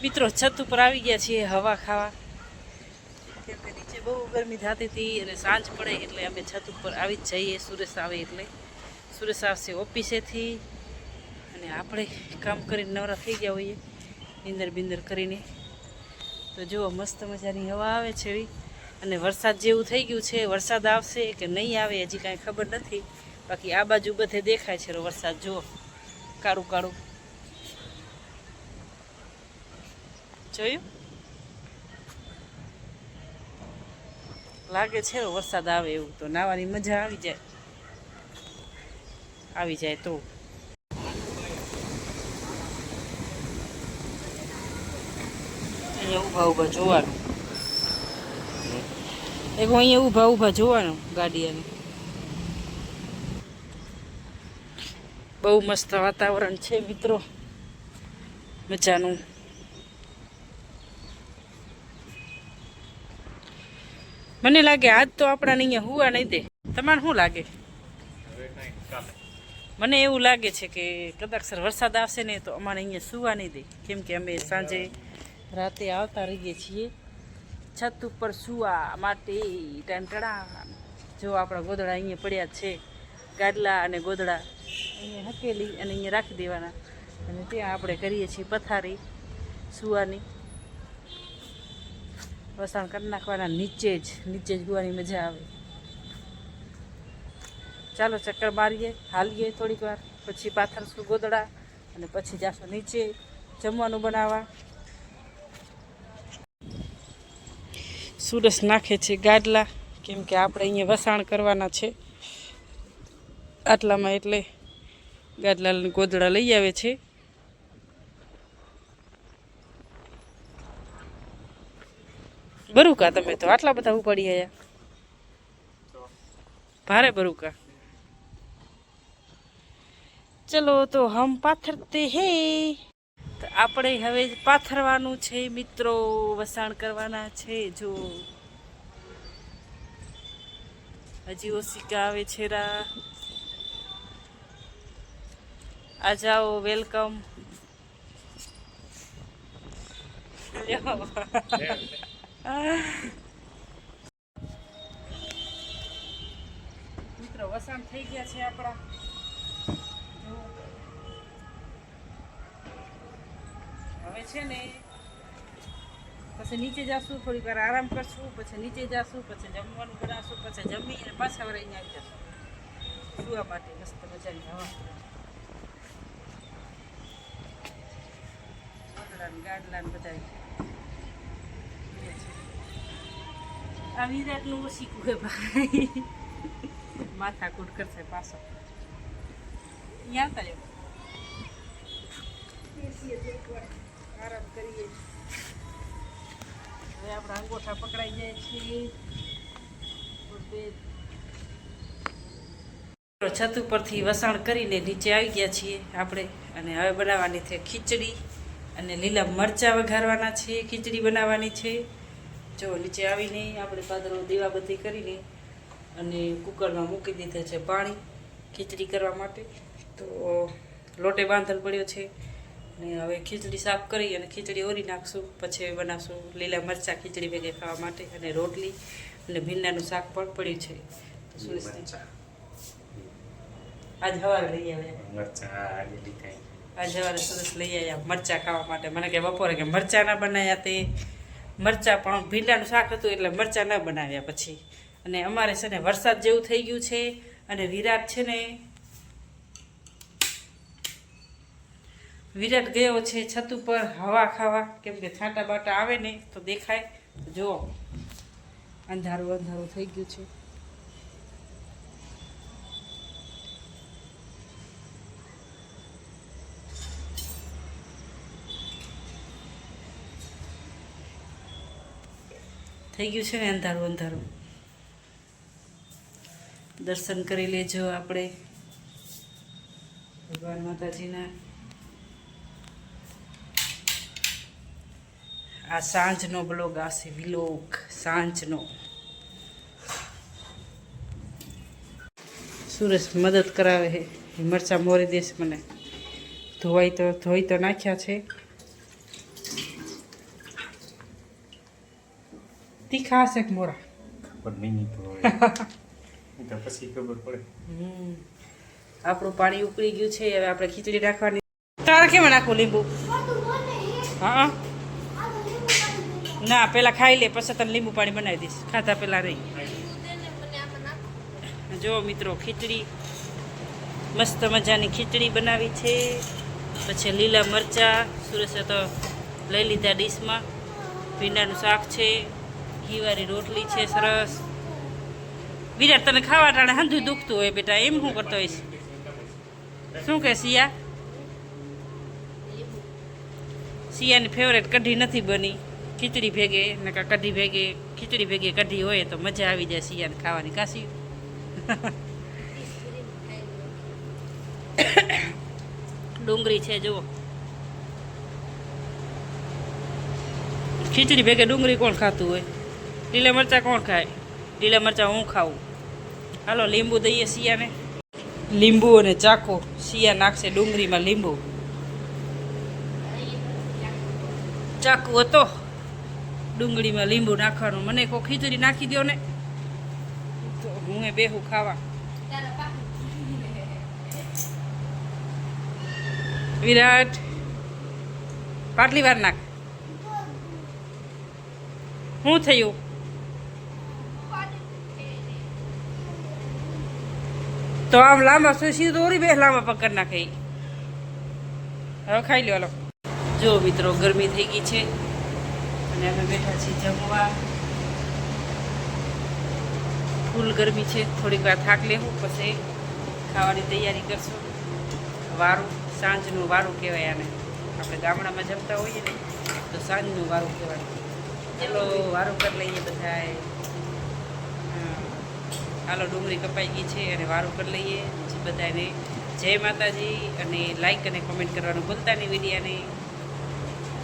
મિત્રો છત ઉપર આવી ગયા છીએ હવા ખાવા, કેમ કે નીચે બહુ ગરમી થતી હતી અને સાંજ પડે એટલે અમે છત ઉપર આવી જ જઈએ. સુરેશ આવે એટલે સુરેશ આવશે ઓફિસેથી અને આપણે કામ કરીને નવરા થઈ ગયા હોઈએ નીંદર બિંદર કરીને. તો જુઓ મસ્ત મજાની હવા આવે છે અને વરસાદ જેવું થઈ ગયું છે. વરસાદ આવશે કે નહીં આવે હજી કાંઈ ખબર નથી, બાકી આ બાજુ બધે દેખાય છે વરસાદ. જુઓ કાળું કાળું જોયું, લાગે છે વરસાદ આવે એવું. તો નાવાની મજા આવી જાય તો. અહીંયા ઊભા ઊભા જોવાનું, અહીંયા ઊભા ઊભા જોવાનું ગાડી. અને બહુ મસ્ત વાતાવરણ છે મિત્રો, મજાનું. મને લાગે આજ તો આપણાને અહીંયા હુવા નહીં દે. તમારે શું લાગે? મને એવું લાગે છે કે કદાચ વરસાદ આવશે ને તો અમારે અહીંયા સુવા નહીં દે, કેમ કે અમે સાંજે રાતે આવતા રહીએ છીએ છત ઉપર સુવા માટે. ટંટણા જો આપણા ગોદડા અહીંયા પડ્યા છે, ગાડલા અને ગોદડા અહીંયા હકેલી અને અહીંયા રાખી દેવાના અને ત્યાં આપણે કરીએ છીએ પથારી સુવાની. વસાણ કરી નાખવાના નીચે જ સુવાની મજા આવે. ચાલો ચક્કર મારીએ, હાલીએ થોડીક વાર, પછી પાથરશું ગોદડા અને પછી જાશું નીચે જમવાનું બનાવવા. સુરસ નાખે છે ગાડલા, કેમ કે આપણે અહીંયા વસાણ કરવાના છે આટલામાં, એટલે ગાડલા ગોદડા લઈ આવે છે. બરુકા તમે તો આટલા બધા ઉપાડી આવ્યા, ભારે બરુકા. ચલો તો હમ પાથરતે હે. તો આપણે હવે પાથરવાનું છે મિત્રો, વસાણ કરવાના છે. જો હજી ઓશિકા આવે છે રા. આ જાઓ, વેલકમ. મિત્રો વસાણ થઈ ગયા છે આપણા. હવે છે ને પછી નીચે જાશું, થોડીક વાર આરામ કરશું, પછી નીચે જાશું, પછી જમવાનું બનાવશું, પછી જમી અને પાછા વળીને આવી જશું સુવા માટે. મસ્ત મજાની હવા, ગાડલા બધા. આ વિરાટનું ઓછીકું હે ભાઈ, માથા કૂટ કરશે પાછો. અહીંયા આવતા રહ્યો, આરામ કરીએ. હવે આપણા અંગોઠા પકડાઈ જાય છે. છત ઉપરથી વસાણ કરીને નીચે આવી ગયા છીએ આપણે, અને હવે બનાવવાની છે ખીચડી અને લીલા મરચાં વઘારવાના છે. ખીચડી બનાવવાની છે. જો નીચે આવીને આપણે પાદરો દીવાબત્તી કરીને અને કુકરમાં મૂકી દીધા છે પાણી ખીચડી કરવા માટે. તો લોટે બાંધલ પડ્યો છે અને હવે ખીચડી સાફ કરી અને ખીચડી ઓરી નાખશું, પછી બનાવશું લીલા મરચાં ખીચડી ભેગે ખાવા માટે. અને રોટલી અને ભીંડાનું શાક પણ પડ્યું છે. તો સુરેશ આજ સવારે લઈ આવ્યા, આજ સવારે સુરેશ લઈ આવ્યા મરચાં ખાવા માટે. મને કે બપોરે કે મરચાં ના બનાવ્યા, તે મરચાં પણ ભીંડાનું શાક હતું એટલે મરચાં ન બનાવ્યા પછી. અને અમારે છે ને વરસાદ જેવું થઈ ગયું છે અને વિરાટ છે ને વિરાટ ગયો છે છત ઉપર હવા ખાવા, કેમ કે છાંટા બાટા આવે ને તો દેખાય. જુઓ અંધારું અંધારું થઈ ગયું છે. થઈ ગયું છે ને અંધારું અંધારું. દર્શન કરી લેજો આપણે ભગવાન માતાજીના. આ સાંજનો બ્લોગ આવશે, વિલોગ સાંજનો. સુરેશ મદદ કરાવે છે, મરચાં મોરી દેશ મને. ધોઈ તો નાખ્યા છે તીખા હશે કે મોરા ખબર નહીં તો હવે. એ તો પછી ખબર પડે. આપણું પાણી ઉકળી ગયું છે હવે આપણે ખીચડી નાખવાની તારે કેમ નાખવું લીંબુ હા ના પેલા ખાઈ લે પછી તને લીંબુ પાણી બનાવી દઈશ ખાતા પેલા નહીં જો મિત્રો ખીચડી મસ્ત મજાની ખીચડી બનાવી છે પછી લીલા મરચાં સુરેશે તો લઈ લીધા ડીશમાં ભીંડાનું શાક છે ઘીવાળી રોટલી છે સરસ વિરાટ તને ખાવા ટાણે હંધું દુખતું હોય બેટા એમ શું કરતો હોઈશ શું કે સિયાની ફેવરેટ કઢી નથી બની ખીચડી ભેગે ને કઢી ભેગે ખીચડી ભેગે કઢી હોય તો મજા આવી જાય સિયાને ખાવાની કાશી ડુંગળી છે જુઓ ખીચડી ભેગે ડુંગળી કોણ ખાતું હોય લીલા મરચાં કોણ ખાય લીલા મરચાં હું ખાવું હાલો લીંબુ દઈએ સિયાને લીંબુ અને ચાખો સિયા નાખશે ડુંગળીમાં લીંબુ ચાકુ હતો ડુંગળીમાં લીંબુ નાખવાનું મને કોઈ ખીચડી નાખી દો ને તો હું બેહું ખાવા વિરાટ પાટલી વાર નાખ શું થયું તો આમ લાંબા સીધું દોરી બે લાંબા પકડ નાખે હવે ખાઈ લો હાલો જો મિત્રો ગરમી થઈ ગઈ છે અને અમે બેઠા છીએ જમવા ફૂલ ગરમી છે થોડીક વાર થાક લેવું પછી ખાવાની તૈયારી કરશું વારું સાંજનું વારું કહેવાય આને આપણે ગામડામાં જમતા હોઈએ ને તો સાંજનું વારું કહેવાય ચલો વારું કરી લઈએ બધાએ હાલો ડુંગળી કપાઈ ગઈ છે અને વારું કરી લઈએ બધાને જય માતાજી અને લાઈક અને કોમેન્ટ કરવાનું ભૂલતા નહીં વિડીયાને